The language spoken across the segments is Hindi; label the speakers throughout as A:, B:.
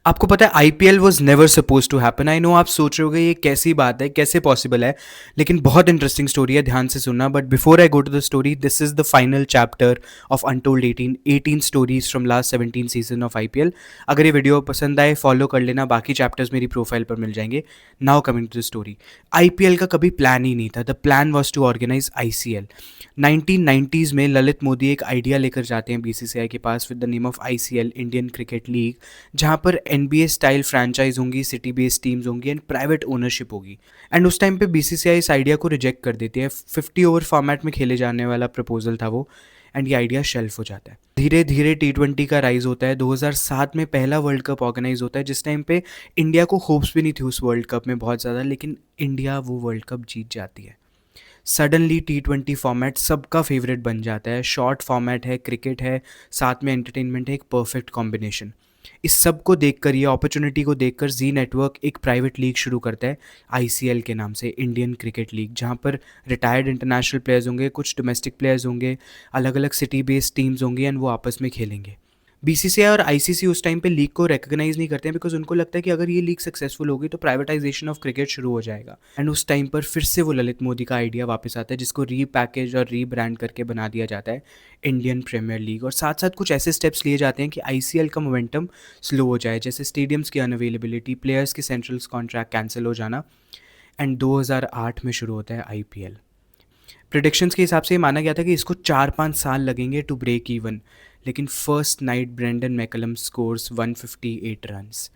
A: आपको पता है IPL was never suppose to happen. I know आप सोच रहे होगे ये कैसी बात है, कैसे पॉसिबल है, लेकिन बहुत इंटरेस्टिंग स्टोरी है, ध्यान से सुनना। But before I go to the story, this is the final chapter of untold 18 stories from last 17 season of IPL. अगर ये वीडियो पसंद आए फॉलो कर लेना, बाकी चैप्टर्स मेरी प्रोफाइल पर मिल जाएंगे। Now coming to the story. IPL का कभी प्लान ही नहीं था। The plan was to organise ICL. 1990s में ललित मोदी एक आइडिया लेकर जाते हैं बीसीसीआई के पास with the name of ICL, Indian Cricket League, जहाँ पर एनबीए स्टाइल फ्रेंचाइज होंगी, सिटी बेस्ड टीम्स होंगी एंड प्राइवेट ओनरशिप होगी। एंड उस टाइम पे बीसीसीआई इस आइडिया को रिजेक्ट कर देती है। 50 ओवर फॉर्मेट में खेले जाने वाला प्रपोजल था वो, एंड ये आइडिया शेल्फ हो जाता है। धीरे धीरे टी20 का राइज होता है। 2007 में पहला वर्ल्ड कप ऑर्गेनाइज होता है, जिस टाइम पे इंडिया को होप्स भी नहीं थी उस वर्ल्ड कप में बहुत ज़्यादा, लेकिन इंडिया वो वर्ल्ड कप जीत जाती है। सडनली टी20 फॉर्मेट सबका फेवरेट बन जाता है। शॉर्ट फॉर्मेट है, क्रिकेट है, साथ में एंटरटेनमेंट है, एक परफेक्ट कॉम्बिनेशन। इस सब को देखकर, ये अपॉर्चुनिटी को देखकर, जी नेटवर्क एक प्राइवेट लीग शुरू करता है आईसीएल के नाम से, इंडियन क्रिकेट लीग, जहाँ पर रिटायर्ड इंटरनेशनल प्लेयर्स होंगे, कुछ डोमेस्टिक प्लेयर्स होंगे, अलग अलग सिटी बेस्ड टीम्स होंगी एंड वो आपस में खेलेंगे। बीसीसीआई और आईसीसी उस टाइम पे लीग को रिकॉग्नाइज नहीं करते हैं, बिकॉज उनको लगता है कि अगर ये लीग सक्सेसफुल होगी तो प्राइवेटाइजेशन ऑफ क्रिकेट शुरू हो जाएगा। एंड उस टाइम पर फिर से वो ललित मोदी का आइडिया वापस आता है, जिसको रीपैकेज और रीब्रांड करके बना दिया जाता है इंडियन प्रीमियर लीग। और साथ साथ कुछ ऐसे स्टेप्स लिए जाते हैं कि आईसीएल का मोमेंटम स्लो हो जाए, जैसे स्टेडियम्स की अनअवेलेबिलिटी, प्लेयर्स के सेंट्रल्स कॉन्ट्रैक्ट कैंसिल हो जाना। एंड 2008 में शुरू होता है आईपीएल। प्रिडिक्शंस के हिसाब से ये माना गया था कि इसको 4-5 साल लगेंगे टू ब्रेक इवन, लेकिन first night Brendon McCullum scores 158 runs.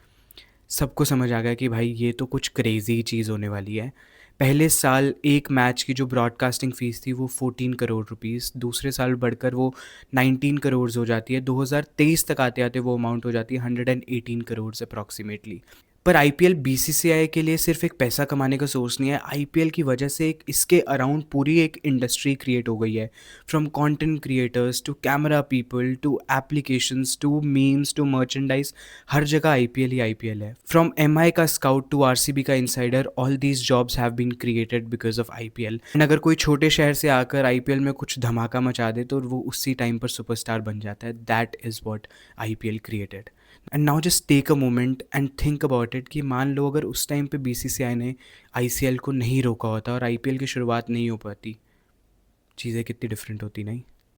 A: सबको समझ आ गया कि भाई ये तो कुछ क्रेजी चीज़ होने वाली है। पहले साल एक मैच की जो ब्रॉडकास्टिंग फ़ीस थी वो 14 करोड़ रुपीस, दूसरे साल बढ़कर वो 19 करोड़ हो जाती है। 2023 तक आते आते वो अमाउंट हो जाती है 118 करोड़ अप्रॉक्सीमेटली। पर आईपीएल बीसीसीआई के लिए सिर्फ एक पैसा कमाने का सोर्स नहीं है। आईपीएल की वजह से एक इसके अराउंड पूरी एक इंडस्ट्री क्रिएट हो गई है। From content creators to camera people to applications to memes to merchandise, हर जगह आईपीएल ही आईपीएल है। फ्रॉम एमआई का स्काउट टू आरसीबी का insider, all these jobs have been created because of IPL. And अगर कोई छोटे शहर से आकर आईपीएल में कुछ धमाका मचा दे तो वो उसी टाइम पर सुपरस्टार बन जाता है। That is what IPL created. And now just take a moment and think about it कि मान लो अगर उस टाइम पे बीसीसीआई ने आईसीएल को नहीं रोका होता और आईपीएल की शुरुआत नहीं हो पाती, चीज़ें कितनी डिफरेंट होती नहीं।